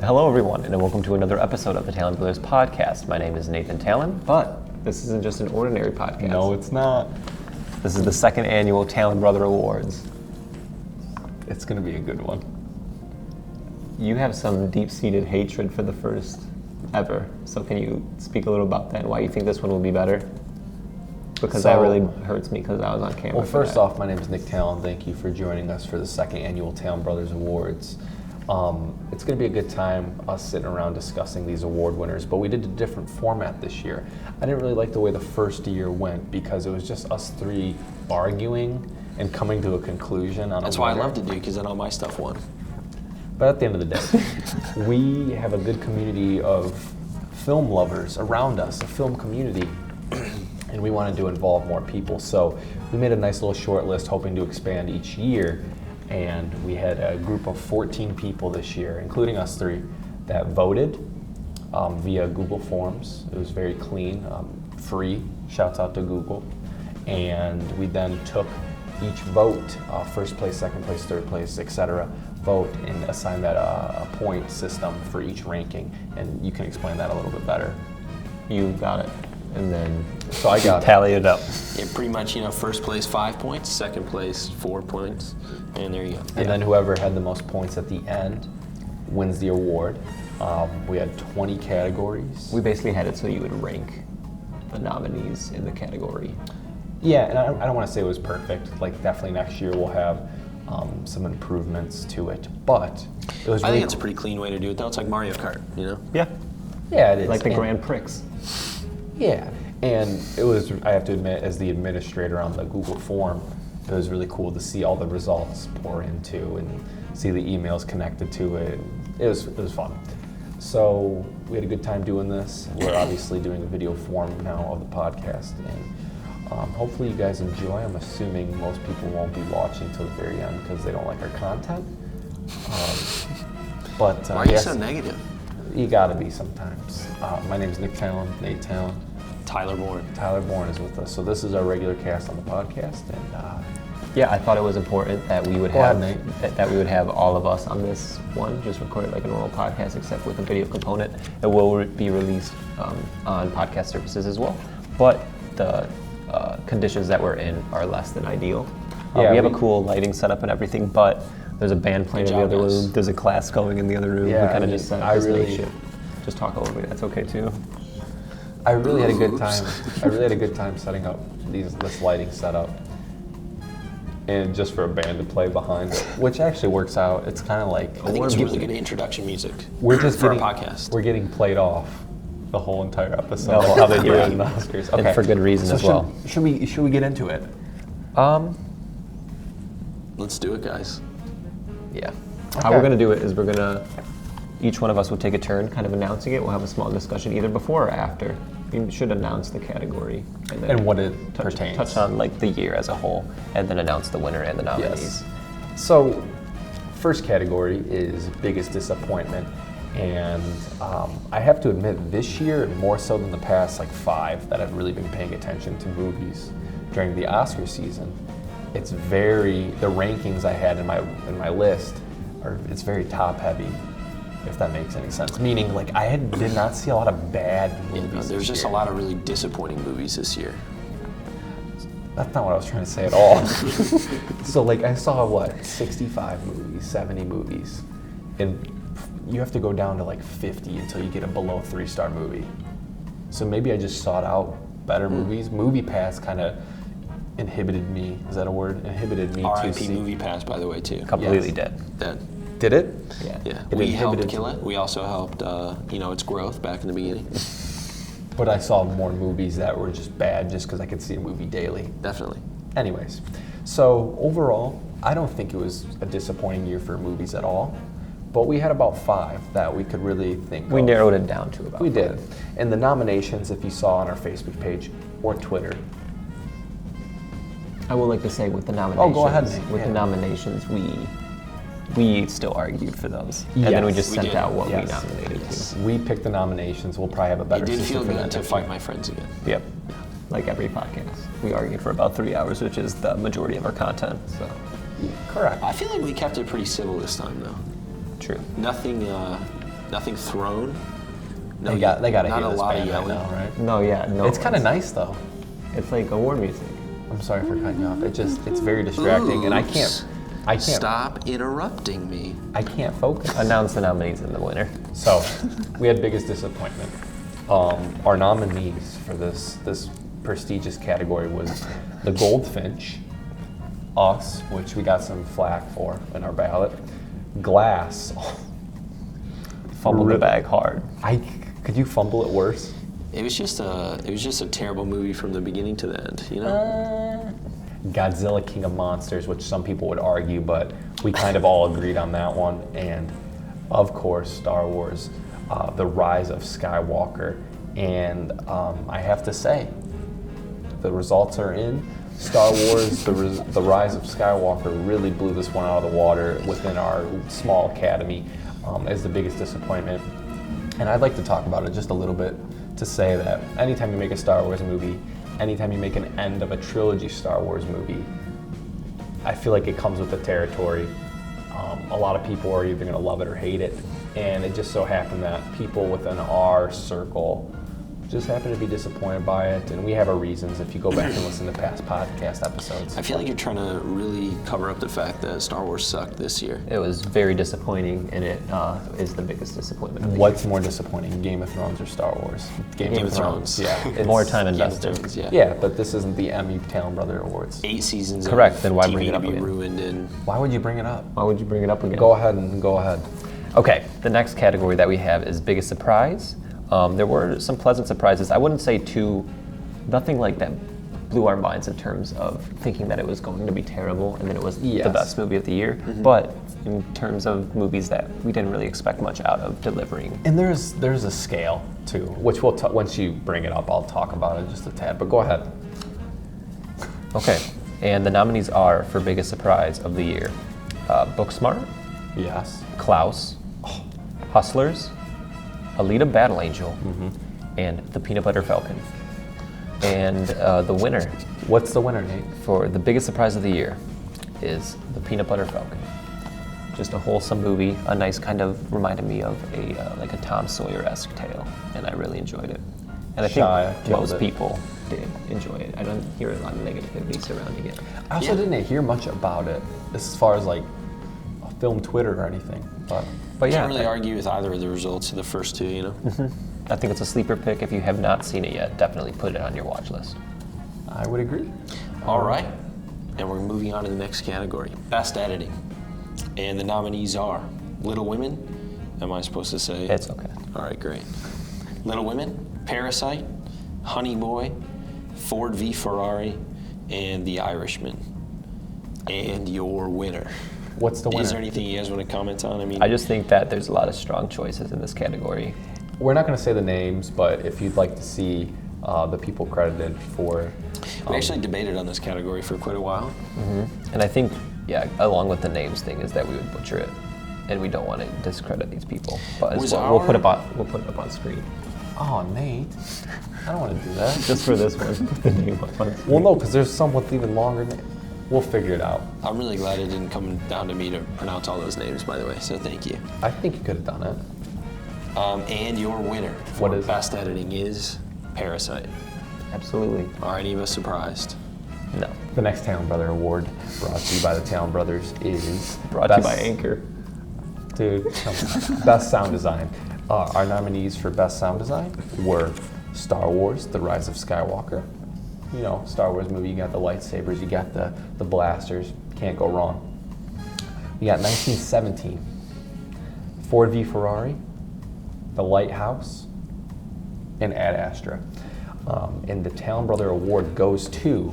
Hello, everyone, and welcome to another episode of the Talan Brothers Podcast. My name is Nathan Talan, but this isn't just an ordinary podcast. No, it's not. This is the second annual Talan Brother Awards. It's going to be a good one. You have some deep-seated hatred for the first ever, so can you speak a little about that and why you think this one will be better? Because that really hurts me because I was on camera. Well, first off, my name is Nick Talan. Thank you for joining us for the second annual Talan Brothers Awards. It's going to be a good time, us sitting around discussing these award winners, but we did a different format this year. I didn't really like the way the first year went because it was just us three arguing and coming to a conclusion on That's why I loved it, dude, because then all my stuff won. But at the end of the day, we have a good community of film lovers around us, a film community, and we wanted to involve more people. So we made a nice little short list hoping to expand each year. And we had a group of 14 people this year, including us three, that voted via Google Forms. It was very clean, free, shouts out to Google. And we then took each vote, first place, second place, third place, etc., vote and assign that a point system for each ranking. And you can explain that a little bit better. You got it. And then so I got tally it up. Yeah, pretty much, first place 5 points, second place 4 points, and there you go. And then whoever had the most points at the end wins the award. We had 20 categories. We basically had it so you would rank the nominees in the category. Yeah, and I don't want to say it was perfect. Like, definitely next year we'll have some improvements to it. But it was. I think it's a pretty clean way to do it, though. It's like Mario Kart, Yeah. Yeah, it is. Like the Grand Prix. Yeah, and it was, I have to admit, as the administrator on the Google form, it was really cool to see all the results pour into and see the emails connected to it. It was fun. So we had a good time doing this. We're obviously doing a video form now of the podcast, and hopefully you guys enjoy. I'm assuming most people won't be watching till the very end because they don't like our content. But why are you so negative? You gotta be sometimes. My name is Nick Talan, Nate Talan. Tyler Bourne. Tyler Bourne is with us. So this is our regular cast on the podcast, and yeah, I thought it was important that we would have all of us on this one, just recorded like a normal podcast, except with a video component. It will be released on podcast services as well, but the conditions that we're in are less than ideal. Yeah, we have a cool lighting setup and everything, but there's a band playing in the other room. There's a class going in the other room. Yeah, we kind of just makeshift. Just talk over me. That's okay too. I really had a good time. I really had a good time setting up this lighting setup, and just for a band to play behind it, which actually works out. It's kind of like I think it's really good introduction music. We're just for getting, our podcast. We're getting played off the whole entire episode. No, how they do it in the Oscars. Okay. And for good reason as well. Should we get into it? Let's do it, guys. Yeah. Okay. How we're going to do it is each one of us will take a turn kind of announcing it. We'll have a small discussion either before or after. You should announce the category. And what it pertains. Touch on like the year as a whole, and then announce the winner and the nominees. Yes. So, first category is biggest disappointment. And I have to admit, this year, more so than the past 5 that I've really been paying attention to movies during the Oscar season, the rankings I had in my list it's very top heavy, if that makes any sense. Meaning, did not see a lot of bad movies. There's just a lot of really disappointing movies this year. That's not what I was trying to say at all. So, I saw 65 movies, 70 movies, and you have to go down to 50 until you get a below 3-star movie. So maybe I just sought out better movies. MoviePass kind of inhibited me. Is that a word? Inhibited me to see. RIP MoviePass, by the way, too. Completely dead. Did it? Yeah. We helped kill it. We also helped, its growth back in the beginning. But I saw more movies that were just bad just because I could see a movie daily. Definitely. Anyways, so overall, I don't think it was a disappointing year for movies at all. But we had about 5 that we could really think of. We narrowed it down to about 5. We did. And the nominations, if you saw on our Facebook page or Twitter. I would like to say with the nominations. Oh, go ahead, Nate. With the nominations, we still argued for those. And then we just sent out what we nominated to. We picked the nominations. We'll probably have a better system for that. It did feel good to fight my friends again. Yep. Like every podcast. We argued for about 3 hours, which is the majority of our content. So. Correct. I feel like we kept it pretty civil this time, though. True. Nothing Nothing thrown. No, They got to not hear a this lot of band right yelling. now, right? No, yeah, no. It's kind of nice though. It's like award music. I'm sorry for cutting you off. It's very distracting, and I can't. Stop interrupting me. I can't focus. Announce the nominees and the winner. So, we had biggest disappointment. Our nominees for this prestigious category was The Goldfinch, Us, which we got some flack for in our ballot, Glass. Fumbled the bag hard. Could you fumble it worse? It was just a terrible movie from the beginning to the end, you know? Godzilla King of Monsters, which some people would argue, but we kind of all agreed on that one. And of course, Star Wars, The Rise of Skywalker. And I have to say, the results are in. Star Wars, the Rise of Skywalker really blew this one out of the water within our small academy as the biggest disappointment. And I'd like to talk about it just a little bit to say that anytime you make a Star Wars movie, anytime you make an end of a trilogy Star Wars movie, I feel like it comes with the territory. A lot of people are either going to love it or hate it. And it just so happened that people within our circle just happen to be disappointed by it, and we have our reasons if you go back and listen to past podcast episodes. I feel like you're trying to really cover up the fact that Star Wars sucked this year. It was very disappointing, and it is the biggest disappointment of the What's more disappointing, Game of Thrones or Star Wars? Game of Thrones. Yeah. year. More time Game of invested. Thrones, yeah. Yeah, but this isn't the Emmy Talan Brothers Awards. 8 seasons Correct, of then why TV bring it up to be again? ruined in. Why would you bring it up? Why would you bring it up again? Go ahead. Okay, the next category that we have is biggest surprise. There were some pleasant surprises. I wouldn't say nothing like that blew our minds in terms of thinking that it was going to be terrible and then it was the best movie of the year. Mm-hmm. But in terms of movies that we didn't really expect much out of delivering. And there's a scale too, which we'll once you bring it up, I'll talk about it just a tad. But go ahead. Okay, and the nominees are for biggest surprise of the year: Booksmart, Yes. Klaus, Hustlers, Alita Battle Angel, and The Peanut Butter Falcon. And the winner What's the winner, Nate? for the biggest surprise of the year is The Peanut Butter Falcon. Just a wholesome movie, a nice kind of reminded me of like a Tom Sawyer-esque tale, and I really enjoyed it. And I Shia think killed most it. people did enjoy it. I don't hear a lot of negativity surrounding it. I also didn't hear much about it as far as like film Twitter or anything. But yeah, Can't really argue with either of the results of the first two, you know? I think it's a sleeper pick. If you have not seen it yet, definitely put it on your watch list. I would agree. All right. And we're moving on to the next category, Best Editing. And the nominees are Little Women. Am I supposed to say? It's okay. All right, great. Little Women, Parasite, Honey Boy, Ford v Ferrari, and The Irishman. And your winner. What's the winner? Is there anything you guys want to comment on? I just think that there's a lot of strong choices in this category. We're not going to say the names, but if you'd like to see the people credited for... we actually debated on this category for quite a while. And I think, yeah, along with the names thing, is that we would butcher it, and we don't want to discredit these people. But as well, we'll put it up on screen. Oh, Nate. I don't want to do that. Just for this one, put the name up on screen. Well, no, because there's some with even longer names. We'll figure it out. I'm really glad it didn't come down to me to pronounce all those names, by the way, so thank you. I think you could have done it. And your winner for What is it? Best Editing is Parasite. Absolutely. Are any of us surprised? No. The next Talan Brother Award brought to you by the Talan Brothers is... Brought to you by Anchor. Dude, Best Sound Design. Our nominees for Best Sound Design were Star Wars, The Rise of Skywalker. You know, Star Wars movie, you got the lightsabers, you got the blasters, can't go wrong. We got 1917, Ford v Ferrari, The Lighthouse, and Ad Astra. And the Talan Brother Award goes to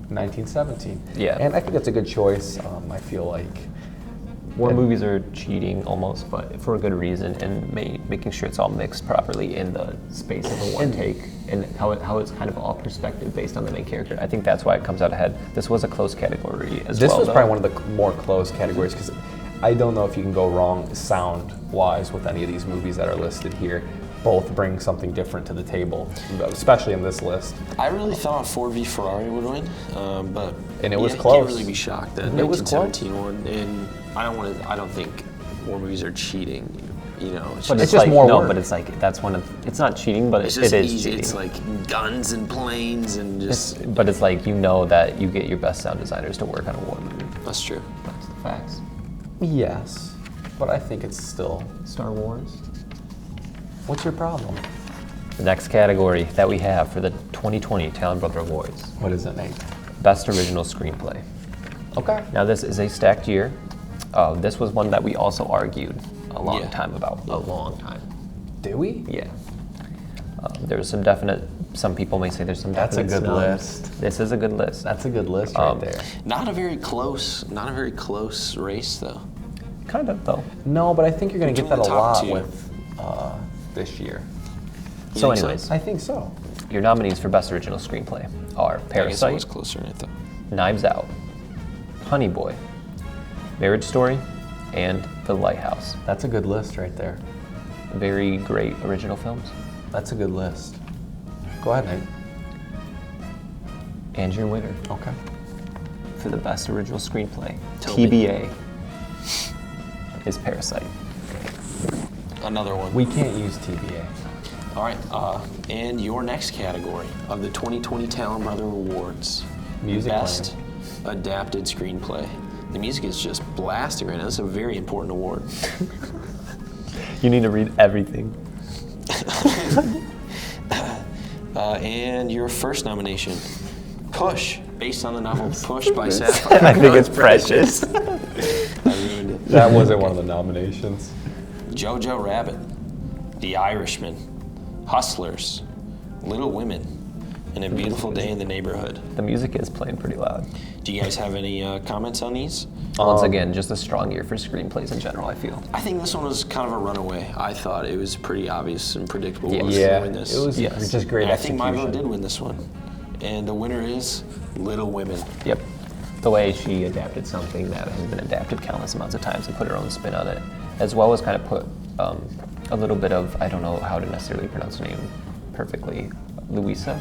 1917. Yeah. And I think that's a good choice. I feel like War movies are cheating almost, but for a good reason, and making sure it's all mixed properly in the space of the one take, and how it's kind of all perspective based on the main character. I think that's why it comes out ahead. This was a close category as this well. was though. probably one of the more close categories because I don't know if you can go wrong sound-wise with any of these movies that are listed here. Both bring something different to the table, especially in this list. I really thought Ford v Ferrari would win, but And it was you close. can't really be shocked that It was 1917 won. And I don't think war movies are cheating. you know. It's But It's it's just like, more no, work. but it's like, that's one of, it's not cheating, but it's it just is easy. cheating. It's like guns and planes and just. But it's like, you know that you get your best sound designers to work on a war movie. That's true. That's the facts. Yes, but I think it's still. Star Wars. What's your problem? The next category that we have for the 2020 Talan Brothers Awards, What is it, Nate? Best Original Screenplay. Okay. Now this is a stacked year. This was one that we also argued a long time about. A long time. Do we? Yeah. There's some definite, some people may say there's some That's a definite good snubs. list. This is a good list. That's a good list right there. Not a very close race though. Kind of, though. No, but I think you're going to get that Between a the top lot two. with this year. So think so? anyways, I think so. your nominees for Best Original Screenplay are I guess it Parasite, was closer than I thought. Knives Out, Honey Boy, Marriage Story, and The Lighthouse. That's a good list right there. Very great original films. That's a good list. Go ahead, Nate. And your winner Okay. for the Best Original Screenplay, Tell me. TBA, is Parasite. Another one. We can't use TBA. All right, and your next category of the 2020 Talan Brothers Awards, Music Best Adapted Screenplay. The music is just blasting right now. This is a very important award. You need to read everything. And your first nomination, Push, based on the novel Push by Sapphire. I think it's Precious. I ruined it. That wasn't one of the nominations. Jojo Rabbit, The Irishman, Hustlers, Little Women, and A Beautiful Day in the Neighborhood. The music is playing pretty loud. Do you guys have any comments on these? Once again, just a strong year for screenplays in general, I feel. I think this one was kind of a runaway. I thought it was pretty obvious and predictable what was Yeah, going to win this. it was Yes. just great And I think execution. my vote did win this one. And the winner is Little Women. Yep. The way she adapted something that has been adapted countless amounts of times and put her own spin on it, as well as kind of put a little bit of, I don't know how to necessarily pronounce her name perfectly, Louisa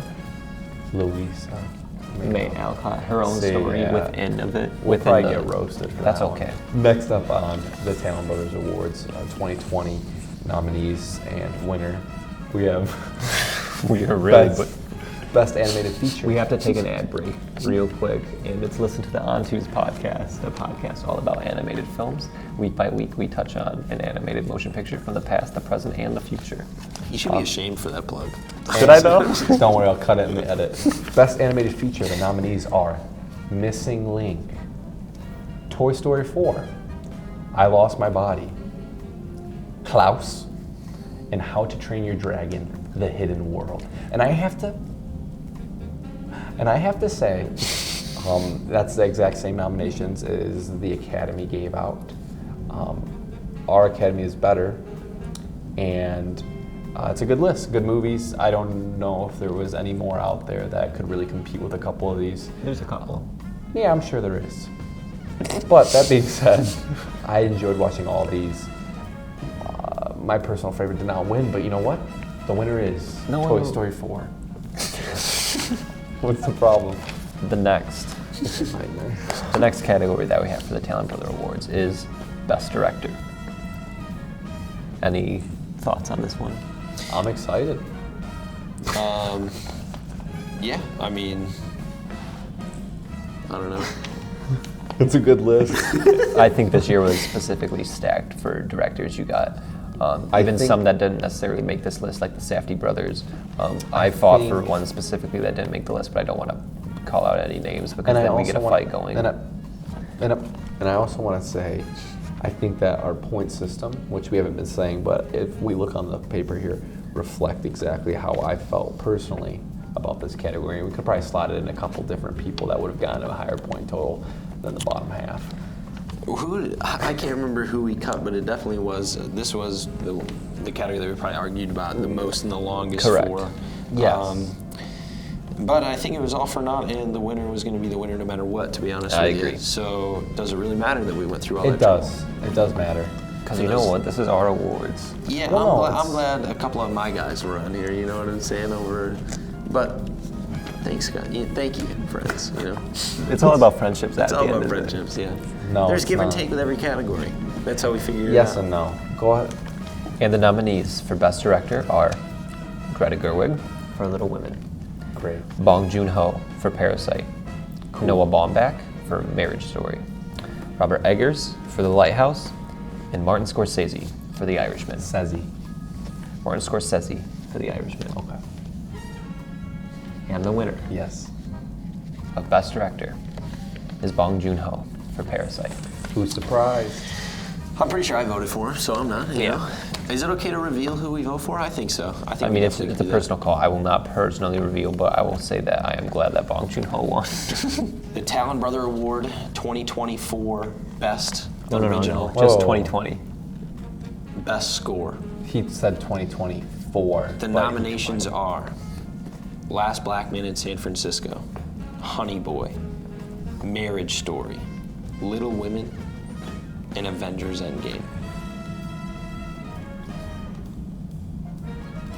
May Alcott, her own See, story yeah. within of it. We'll within probably the- get roasted for That's that one. okay. Next up on the Talan Brothers Awards 2020 nominees and winner, we have We are really, best animated feature. we have to take an ad break real quick, and it's listen to the Onto's podcast, a podcast all about animated films. Week by week, we touch on an animated motion picture from the past, the present, and the future. You should be ashamed for that plug. Should I though? Don't worry, I'll cut it in the edit. Best animated feature, the nominees are Missing Link, Toy Story 4, I Lost My Body, Klaus, and How to Train Your Dragon, The Hidden World. And I have to say, that's the exact same nominations as the Academy gave out. Our Academy is better, and it's a good list, good movies. I don't know if there was any more out there that could really compete with a couple of these. There's a couple. Yeah, I'm sure there is. But that being said, I enjoyed watching all these. My personal favorite did not win, but you know what? The winner is Toy Story 4. What's the problem? The next category that we have for the Talan Brothers Awards is Best Director. Any thoughts on this one? I'm excited. Yeah, I mean, I don't know. It's a good list. I think this year was specifically stacked for directors. You got I even think- some that didn't necessarily make this list, like the Safdie brothers. I fought for think- one specifically that didn't make the list, but I don't want to call out any names because then we get a fight going. And I also want to say, I think that our point system, which we haven't been saying, but if we look on the paper here, reflect exactly how I felt personally about this category. We could probably slot it in a couple different people that would have gotten a higher point total than the bottom half. I can't remember who we cut, but it definitely was. This was the category that we probably argued about the most and the longest Correct. for. Yes. But I think it was all for naught, and the winner was going to be the winner no matter what, to be honest I with you. agree. So does it really matter that we went through all that? It does. It does matter. Because you know what? This is our awards. Yeah, Well, I'm glad a couple of my guys were on here, you know what I'm saying? But thanks, Scott. Yeah, thank you, friends, you know. It's all about friendships at It's the all end about of it. friendships, yeah. No, There's it's give and not. take with every category. That's how we figure it out. Yes and no. Go ahead. And the nominees for Best Director are Greta Gerwig for Little Women, Great. Bong Joon-ho for Parasite, Noah Baumbach for Marriage Story, Robert Eggers for The Lighthouse, and Martin Scorsese for The Irishman. Martin Scorsese for The Irishman. Okay. And the winner Yes. of Best Director is Bong Joon-ho for Parasite. Who's surprised? I'm pretty sure I voted for him, so I'm not. You know. Is it okay to reveal who we vote for? I think so. I mean, it's a personal call. I will not personally reveal, but I will say that I am glad that Bong Joon-ho won. The Talan Brother Award 2024 Best No, Original. just Whoa. 2020. Best Score. He said 2024. The nominations are Last Black Man in San Francisco, Honey Boy, Marriage Story, Little Women, and Avengers Endgame.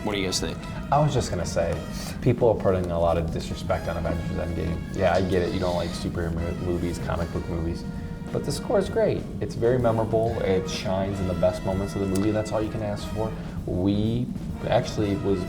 What do you guys think? I was just gonna say, people are putting a lot of disrespect on Avengers Endgame. Yeah, I get it. You don't like superhero movies, comic book movies, but the score is great. It's very memorable. It shines in the best moments of the movie. That's all you can ask for. We actually it was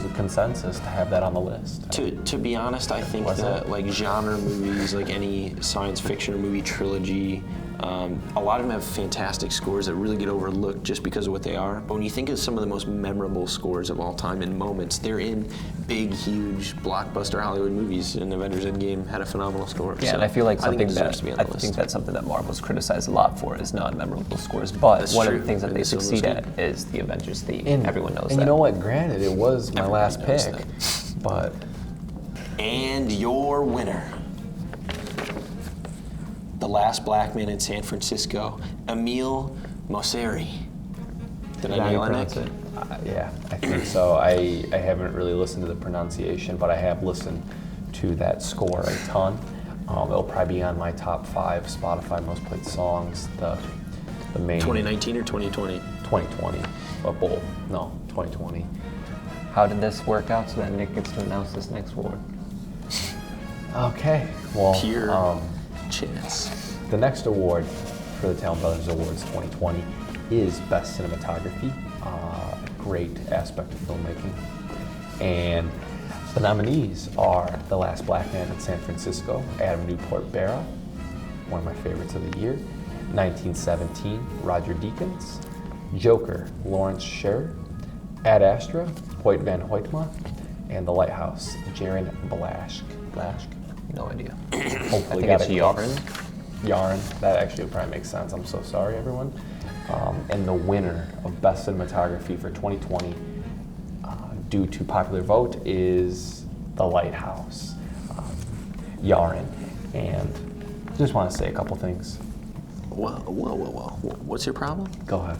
a consensus to have that on the list. To be honest, I think Was that it? like genre movies, like any science fiction or movie trilogy, a lot of them have fantastic scores that really get overlooked just because of what they are. But when you think of some of the most memorable scores of all time in moments, they're in big, huge, blockbuster Hollywood movies. And Avengers Endgame had a phenomenal score. Yeah, so and I feel like it something deserves to be on I the list. think that's something that Marvel's criticized a lot for is non-memorable scores. But That's one of true. the things that And they this one was succeed good. at is the Avengers theme. And Everyone knows and that. you know what? Granted, it was my Everybody last knows pick, that. but And your winner, the last black man in San Francisco, Emile Mosseri. Did I nail it, Nick? yeah, I think so. I haven't really listened to the pronunciation, but I have listened to that score a ton. It'll probably be on my top 5 Spotify most played songs. The main 2019 or 2020? 2020, but both. No, 2020. How did this work out so that Nick gets to announce this next award? Okay, well, Pure chance. the next award for the Talan Brothers Awards 2020 is Best Cinematography, great aspect of filmmaking. And the nominees are The Last Black Man in San Francisco, Adam Newport Barra, one of my favorites of the year, 1917, Roger Deakins, Joker, Lawrence Sher, Ad Astra, Hoyt van Hoytma, and The Lighthouse, Jaron Blaschke. No idea. Hopefully I think got it's it Yarn. Yarn. That actually would probably make sense. I'm so sorry, everyone. And the winner of Best Cinematography for 2020, due to popular vote, is The Lighthouse, Yarn. And just want to say a couple things. Whoa. What's your problem? Go ahead.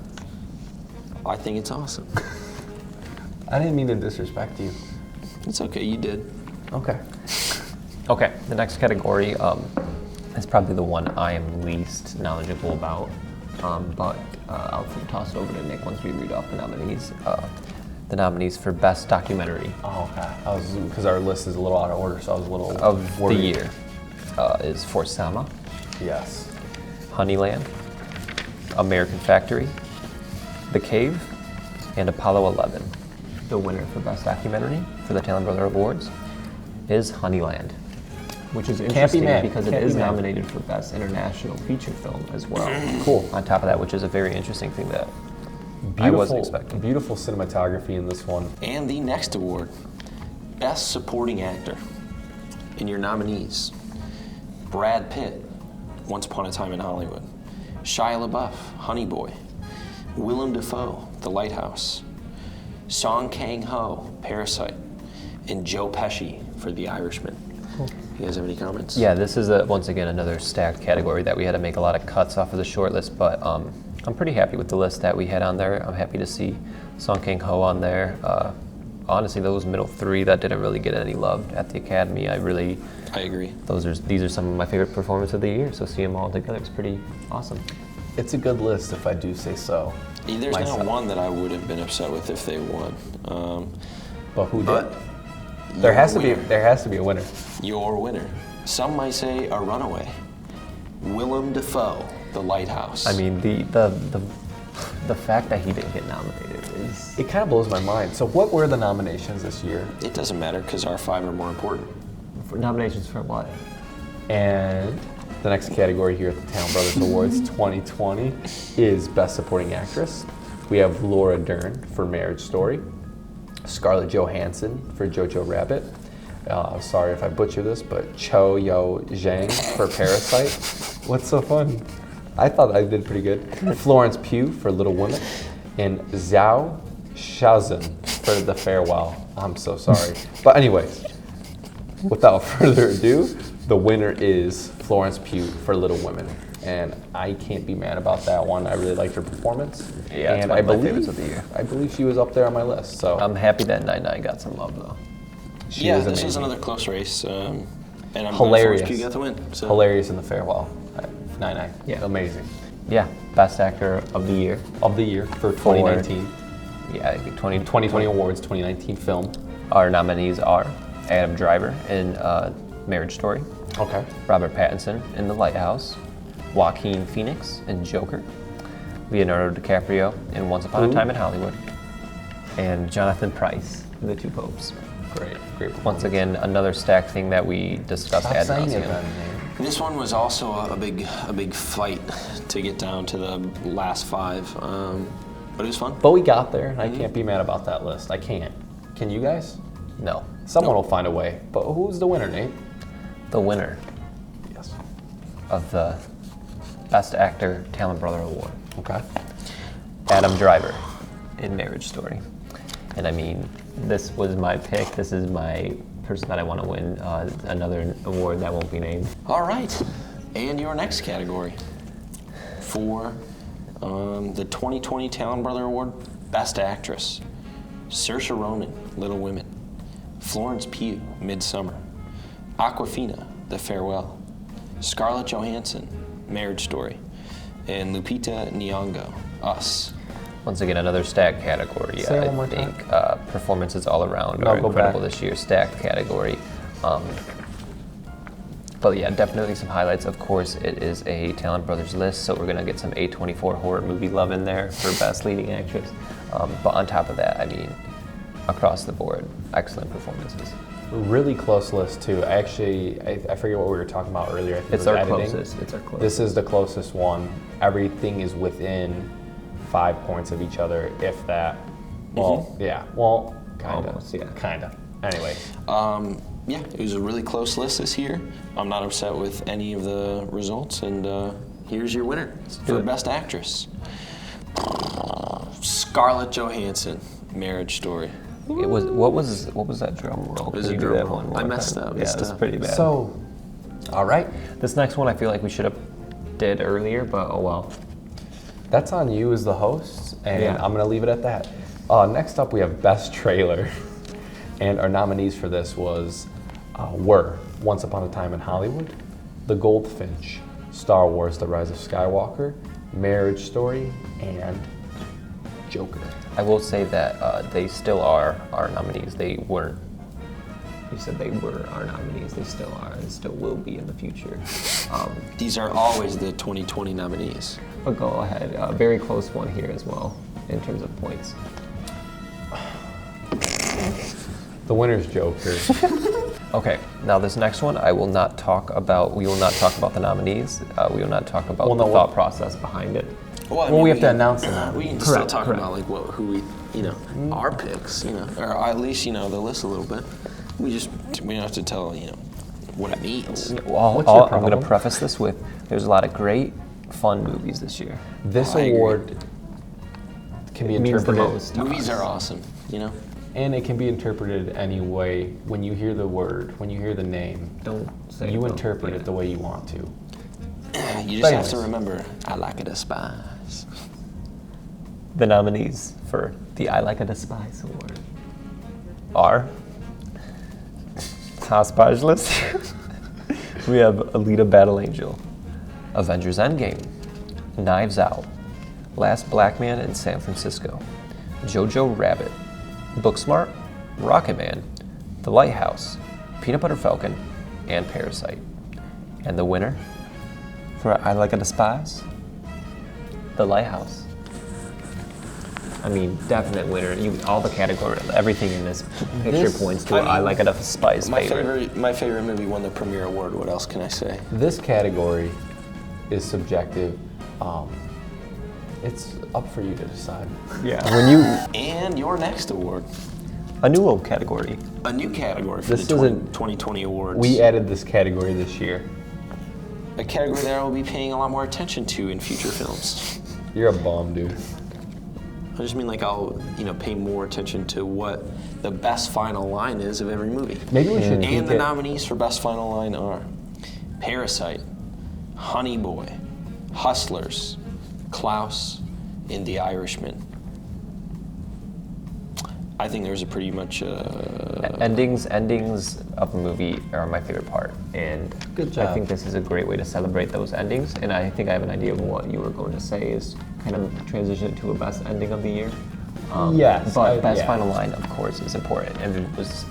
I think it's awesome. I didn't mean to disrespect you. It's okay, you did. Okay. Okay, the next category is probably the one I am least knowledgeable about, but I'll toss it over to Nick once we read off the nominees. The nominees for Best Documentary Oh, okay. Because our list is a little out of order, so I was a little of worried. the year is For Sama, Yes. Honeyland, American Factory, The Cave, and Apollo 11. The winner for Best Documentary for the Talan Brothers Awards is Honeyland, which is interesting because it is nominated for Best International Feature Film as well. Cool. On top of that, which is a very interesting thing that I wasn't expecting. Beautiful cinematography in this one. And the next award, Best Supporting Actor. And your nominees, Brad Pitt, Once Upon a Time in Hollywood, Shia LaBeouf, Honey Boy, Willem Dafoe, The Lighthouse, Song Kang-ho, Parasite, and Joe Pesci for The Irishman. Cool. You guys have any comments? Yeah, this is once again another stacked category that we had to make a lot of cuts off of the short list, but I'm pretty happy with the list that we had on there. I'm happy to see Song Kang-ho on there. Honestly, those middle 3 that didn't really get any love at the Academy, I agree. These are some of my favorite performances of the year, so see them all together, it's pretty awesome. It's a good list, if I do say so. There's myself. not one that I would have been upset with if they won. But who did? But There has your to be. winner. There has to be a winner. Your winner. Some might say a runaway. Willem Dafoe, The Lighthouse. I mean, the fact that he didn't get nominated is... It kind of blows my mind. So what were the nominations this year? It doesn't matter because our 5 are more important. For nominations for what? And the next category here at the Talan Brothers Awards 2020 is Best Supporting Actress. We have Laura Dern for Marriage Story, Scarlett Johansson for Jojo Rabbit. Sorry if I butcher this, but Cho Yo Zhang for Parasite. What's so fun? I thought I did pretty good. Florence Pugh for Little Women, and Zhao Shazhen for The Farewell. I'm so sorry. But anyways, without further ado, the winner is Florence Pugh for Little Women. And I can't be mad about that one. I really liked her performance. Yeah, it's and one of my favorites of the year. I believe she was up there on my list. So I'm happy that 9-9 got some love, though. she Yeah, was this amazing. was another close race. And I'm Hilarious. glad Florence Pugh got the win. So. Hilarious in The Farewell. 9-9. Yeah. Amazing. Yeah, Best Actor of the Year. Of the year for 2019. Yeah, I think 2020 Awards 2019 film. Our nominees are Adam Driver in Marriage Story, Okay. Robert Pattinson in The Lighthouse, Joaquin Phoenix in Joker, Leonardo DiCaprio in Once Upon a Time in Hollywood, and Jonathan Pryce in The Two Popes. Great. Once again, another stacked thing that we discussed Stop ad saying it nauseam. then, man. This one was also a big fight to get down to the last 5, but it was fun. But we got there, and I can't be mad about that list. I can't. Can you guys? No, Someone will find a way. But who's the winner, Nate? the winner Yes. of the Best Actor Talan Brother Award, Okay. Adam Driver in Marriage Story. And I mean, this was my pick. This is my person that I want to win another award that won't be named. All right, and your next category for the 2020 Talan Brother Award, Best Actress: Saoirse Ronan, Little Women; Florence Pugh, Midsummer; Awkwafina, The Farewell; Scarlett Johansson, Marriage Story; and Lupita Nyong'o, Us. Once again, another stacked category. Say it I one more think performances all around No, are go incredible back. this year. Stacked category. But yeah, definitely some highlights. Of course, it is a Talan Brothers list, so we're gonna get some A24 horror movie love in there for Best Leading Actress. But on top of that, I mean, across the board, excellent performances. Really close list, too. Actually, I forget what we were talking about earlier. I think It's it was our editing. closest. It's our closest. This is the closest one. Everything is within 5 points of each other, if that. Well, yeah. Well, kind of. Almost, yeah. Kind of. Anyway. Yeah, it was a really close list this year. I'm not upset with any of the results, and here's your winner for it. Best Actress: Scarlett Johansson, Marriage Story. It was what was that drum roll? It was Can a you do drum that roll. one more I messed time? up. Yeah, It's that's tough. pretty bad. So, all right. This next one I feel like we should have did earlier, but oh well. That's on you as the host, and Yeah. I'm going to leave it at that. Next up, we have Best Trailer. And our nominees for this were Once Upon a Time in Hollywood, The Goldfinch, Star Wars: The Rise of Skywalker, Marriage Story, and Joker. I will say that they still are our nominees. They weren't. You said they were our nominees. They still are, and still will be in the future. These are always the 2020 nominees. But go ahead. Very close one here as well in terms of points. The winner's Joker. Okay, now this next one, I will not talk about. We will not talk about the nominees. We will not talk about Well, the no, thought process behind it. Well, we have to announce them. We can still Correct, talk correct. about like who we, our picks, or at least the list a little bit. We don't have to tell what it means. Well, What's your I'm going to problem? preface this with: there's a lot of great, fun movies this year. This I agree. award can be It means the interpreted, most to Movies us. are awesome, and it can be interpreted any way. When you hear the word, when you hear the name, Don't say you it, interpret yeah. it the way you want to. You just But have to anyways. remember, I like it a spice. The nominees for the I Like a Despise Award are Hospage list. We have Alita Battle Angel, Avengers Endgame, Knives Out, Last Black Man in San Francisco, Jojo Rabbit, Booksmart, Rocketman, The Lighthouse, Peanut Butter Falcon, and Parasite. And the winner for I Like a Despise, The Lighthouse. I mean, definite winner. All the category, everything in this picture points to I like it a Spice favorite. My favorite movie won the premiere award. What else can I say? This category is subjective. It's up for you to decide. Yeah. And your next award. A new category. A new category for This the isn't- 2020 awards. We added this category this year. A category that I will be paying a lot more attention to in future films. You're a bum, dude. I just mean like I'll, pay more attention to what the best final line is of every movie. Maybe we should And the nominees for best final line are Parasite, Honey Boy, Hustlers, Klaus, and The Irishman. I think there's a pretty much Endings of a movie are my favorite part, and Good job. I think this is a great way to celebrate those endings. And I think I have an idea of what you were going to say is kind of transition to a best ending of the year. Yes, but best yeah. final line, of course, is important, and it was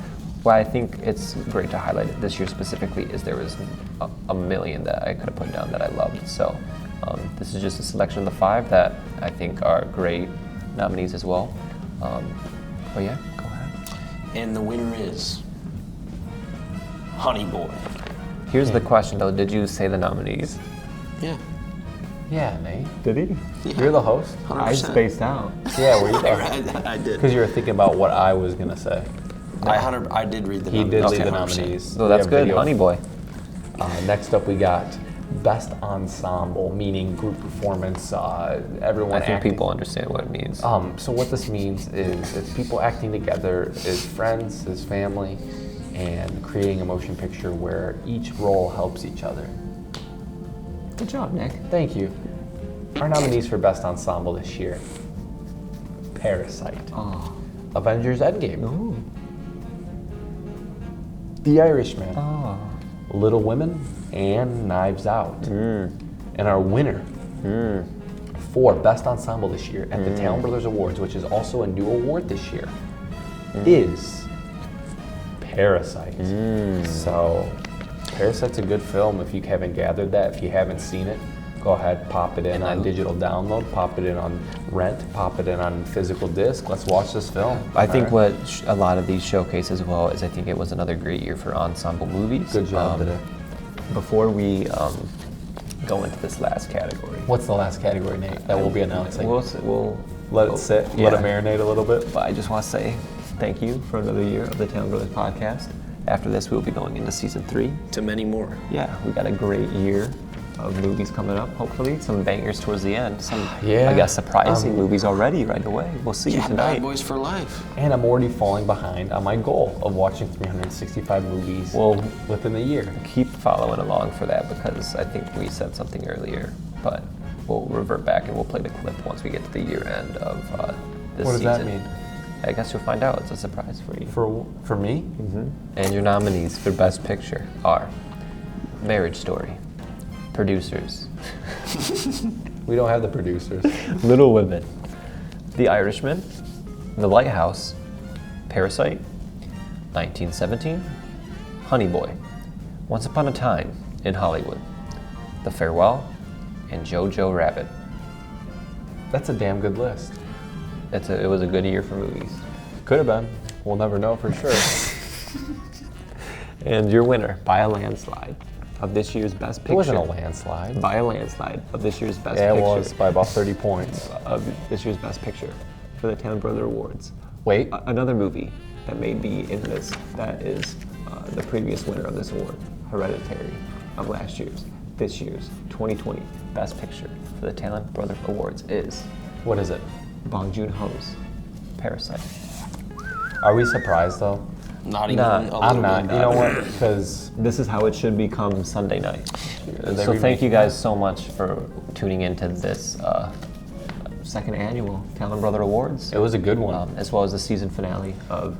why I think it's great to highlight it this year specifically. Is there was a million that I could have put down that I loved. So this is just a selection of the 5 that I think are great nominees as well. But yeah, go ahead. and the winner is Honey Boy. Here's the question though, did you say the nominees? Yeah. Yeah, Nate. Did he? Yeah. You're the host? 100%. I spaced out. Yeah, were you? I did. Because you were thinking about what I was going to say. I did read the He nominees. did lead the 100%. nominees. So We that's have good, video. Honey Boy. Next up, we got Best Ensemble, meaning group performance, everyone I think acting. people understand what it means. So what this means is it's people acting together as friends, as family, and creating a motion picture where each role helps each other. Good job, Nick. Thank you. Our nominees for Best Ensemble this year: Parasite, Oh. Avengers Endgame, Ooh. The Irishman, Oh. Little Women, and Knives Out. And our winner for Best Ensemble this year at the Talan Brothers Awards, which is also a new award this year, is Parasite. So, Parasite's a good film. If you haven't gathered that, if you haven't seen it, go ahead, pop it in on digital download, pop it in on rent, pop it in on physical disc. Let's watch this film. I think what a lot of these showcase as well is I think it was another great year for ensemble movies. Good job today. Before we go into this last category, What's the last category, Nate, that we'll be announcing? we'll Let it sit, let it marinate a little bit. But I just want to say thank you for another year of the Talan Brothers Podcast. After this, we'll be going into season 3. To many more. Yeah, we got a great year of movies coming up, hopefully. Some bangers towards the end. Some, Yeah. I guess, surprising movies already right away. We'll see you Yeah, tonight. Bad Boys for Life. And I'm already falling behind on my goal of watching 365 movies within the year. Keep following along for that because I think we said something earlier, but we'll revert back and we'll play the clip once we get to the year end of this What does season. that mean? I guess you'll find out. It's a surprise for you. For me? And your nominees for Best Picture are Marriage Story, Producers, We don't have the producers. Little Women, The Irishman, The Lighthouse, Parasite, 1917, Honey Boy, Once Upon a Time in Hollywood, The Farewell, and Jojo Rabbit. That's a damn good list. It was a good year for movies. Could have been. We'll never know for sure. And your winner, by a landslide, of this year's Best Picture. It wasn't a landslide. By a landslide of this year's Best Yeah, it Picture. was by about 30 points. Of this year's Best Picture for the Talan Brothers Awards. Wait. Another movie that may be in this that is the previous winner of this award, Hereditary, of last year's. This year's 2020 Best Picture for the Talan Brothers Awards is What is it? Bong Joon-ho's Parasite. Are we surprised though? Not even Nah, a little I'm not. bit. You know what? Because This is how it should become Sunday night. they So thank you remaking guys so much for tuning into this second annual Talan Brothers Awards. it was a good one. As well as the season finale of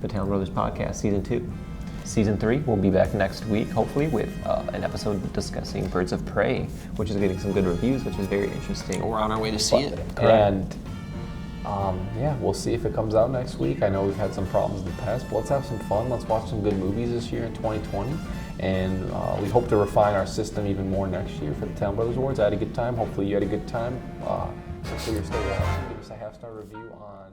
the Talan Brothers Podcast, Season 2. Season 3 will be back next week, hopefully, with an episode discussing Birds of Prey, which is getting some good reviews, which is very interesting. We're on our way to see it. And yeah, we'll see if it comes out next week. I know we've had some problems in the past, but let's have some fun. Let's watch some good movies this year in 2020. And we hope to refine our system even more next year for the Talan Brothers Awards. I had a good time. Hopefully you had a good time. Hopefully you're still watching. Give us a 5-star review on